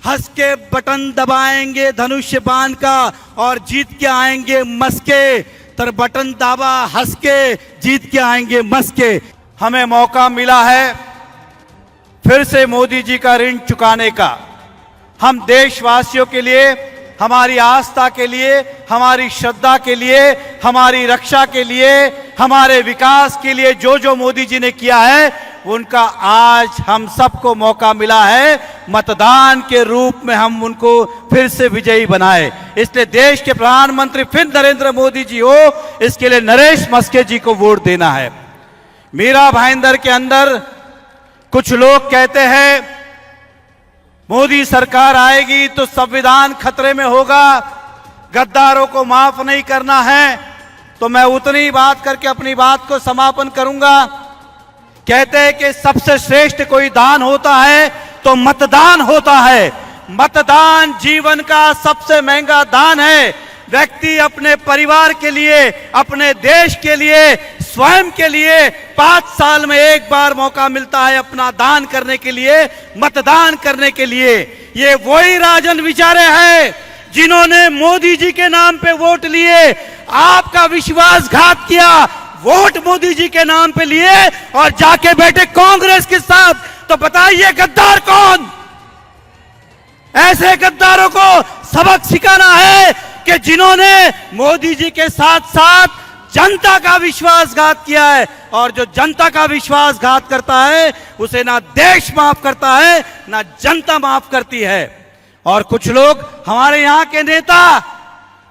हंस के बटन दबाएंगे धनुष्य बाण का और जीत के आएंगे मस्के। तर बटन दाबा, हंस के जीत के आएंगे मस्के। हमें मौका मिला है फिर से मोदी जी का ऋण चुकाने का। हम देशवासियों के लिए, हमारी आस्था के लिए, हमारी श्रद्धा के लिए, हमारी रक्षा के लिए, हमारे विकास के लिए जो जो मोदी जी ने किया है, उनका आज हम सबको मौका मिला है मतदान के रूप में हम उनको फिर से विजयी बनाए। इसलिए देश के प्रधानमंत्री फिर नरेंद्र मोदी जी हो, इसके लिए नरेश मस्के जी को वोट देना है। मीरा भाईंदर के अंदर कुछ लोग कहते हैं मोदी सरकार आएगी तो संविधान खतरे में होगा, गद्दारों को माफ नहीं करना है। तो मैं उतनी बात करके अपनी बात को समापन करूंगा। कहते हैं कि सबसे श्रेष्ठ कोई दान होता है तो मतदान होता है। मतदान जीवन का सबसे महंगा दान है। व्यक्ति अपने परिवार के लिए, अपने देश के लिए, स्वयं के लिए 5 साल में एक बार मौका मिलता है अपना दान करने के लिए, मतदान करने के लिए। ये वही राजन विचारे हैं जिन्होंने मोदी जी के नाम पे वोट लिए, आपका विश्वासघात किया, वोट मोदी जी के नाम पे लिए और जाके बैठे कांग्रेस के साथ। तो बताइए गद्दार कौन? ऐसे गद्दारों को सबक सिखाना है कि जिन्होंने मोदी जी के साथ साथ जनता का विश्वासघात किया है। और जो जनता का विश्वासघात करता है उसे ना देश माफ करता है ना जनता माफ करती है। और कुछ लोग हमारे यहाँ के नेता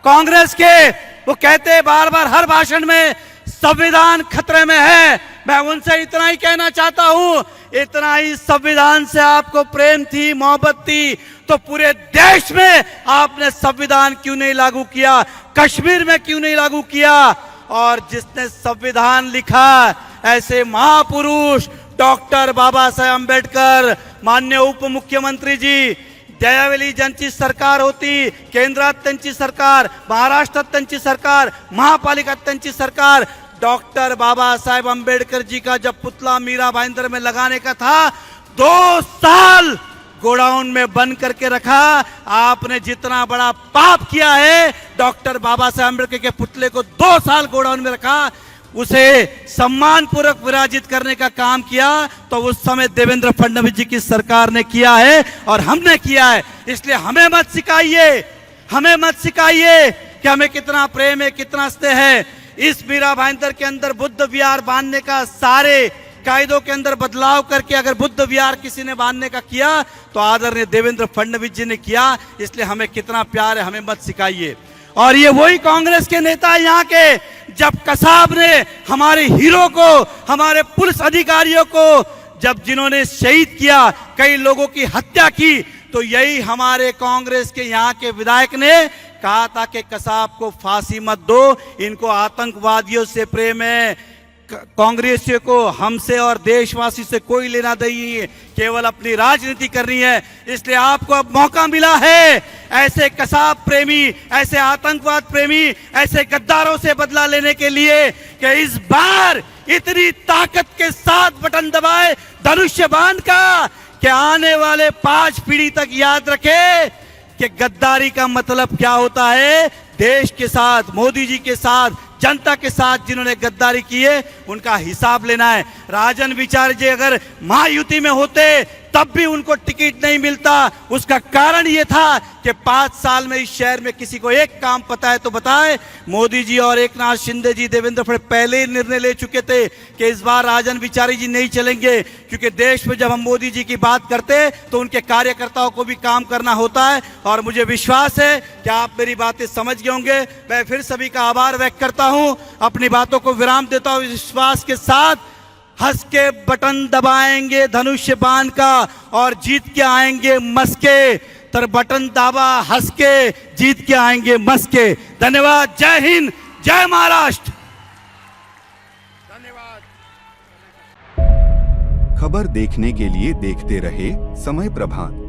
कांग्रेस के, वो कहते हैं बार बार हर भाषण में संविधान खतरे में है। मैं उनसे इतना ही कहना चाहता हूं, इतना ही संविधान से आपको प्रेम थी, मोहब्बत थी, तो पूरे देश में आपने संविधान क्यों नहीं लागू किया? कश्मीर में क्यों नहीं लागू किया? और जिसने संविधान लिखा ऐसे महापुरुष डॉक्टर बाबा साहेब अम्बेडकर, माननीय उप मुख्यमंत्री जी, त्यावेळी ज्यांची सरकार होती, केंद्रात त्यांची सरकार, महाराष्ट्रात त्यांची सरकार, महापालिकात त्यांची सरकार, डॉक्टर बाबा साहेब अम्बेडकर जी का जब पुतला मीरा भाईंदर में लगाने का था, 2 साल गोडाउन में बंद करके रखा। आपने जितना बड़ा पाप किया है, डॉक्टर बाबा साहेब अम्बेडकर के पुतले को 2 साल गोडाउन में रखा, उसे सम्मान पूर्वक विराजित करने का काम किया, तो उस समय देवेंद्र फडणवीस जी की सरकार ने किया है और हमने किया है। इसलिए हमें मत सिखाइए, हमें मत सिखाइए कि हमें कितना प्रेम है, कितना स्नेह है। इस मीरा भाईंदर के अंदर बुद्ध विहार बांधने का सारे कायदों के अंदर बदलाव करके अगर बुद्ध विहार किसी ने बांधने का किया तो आदरणीय देवेंद्र फडणवीस जी ने किया। इसलिए हमें कितना प्यार है, हमें मत सिखाइए। और ये वही कांग्रेस के नेता यहाँ के, जब कसाब ने हमारे हीरो को, हमारे पुलिस अधिकारियों को जब जिन्होंने शहीद किया, कई लोगों की हत्या की, तो यही हमारे कांग्रेस के यहाँ के विधायक ने कहा था कि कसाब को फांसी मत दो, इनको आतंकवादियों से प्रेम है, कांग्रेसियों को हमसे और देशवासी से कोई लेना नहीं है, केवल अपनी राजनीति करनी है। इसलिए आपको अब मौका मिला है ऐसे कसाब प्रेमी, ऐसे आतंकवाद प्रेमी, ऐसे गद्दारों से बदला लेने के लिए कि इस बार इतनी ताकत के साथ बटन दबाए धनुष्य बाण का कि आने वाले 5 पीढ़ी तक याद रखे कि गद्दारी का मतलब क्या होता है। देश के साथ, मोदी जी के साथ, जनता के साथ जिन्होंने गद्दारी की है उनका हिसाब लेना है। राजन विचार जी अगर महायुति में होते तब भी उनको टिकट नहीं मिलता। उसका कारण ये था कि 5 साल में इस शहर में किसी को एक काम पता है तो बताए। मोदी जी और एकनाथ शिंदे जी, देवेंद्र फडणवीस पहले ही निर्णय ले चुके थे कि इस बार राजन विचारी जी नहीं चलेंगे, क्योंकि देश में जब हम मोदी जी की बात करते तो उनके कार्यकर्ताओं को भी काम करना होता है। और मुझे विश्वास है कि आप मेरी बातें समझ गए होंगे। मैं फिर सभी का आभार व्यक्त करता हूं, अपनी बातों को विराम देता हूं विश्वास के साथ। हंस के बटन दबाएंगे धनुष्य बाण का और जीत के आएंगे मस्के। तर बटन दाबा, हंस के जीत के आएंगे मस्के। धन्यवाद। जय हिंद, जय महाराष्ट्र। धन्यवाद। खबर देखने के लिए देखते रहे समय प्रभात।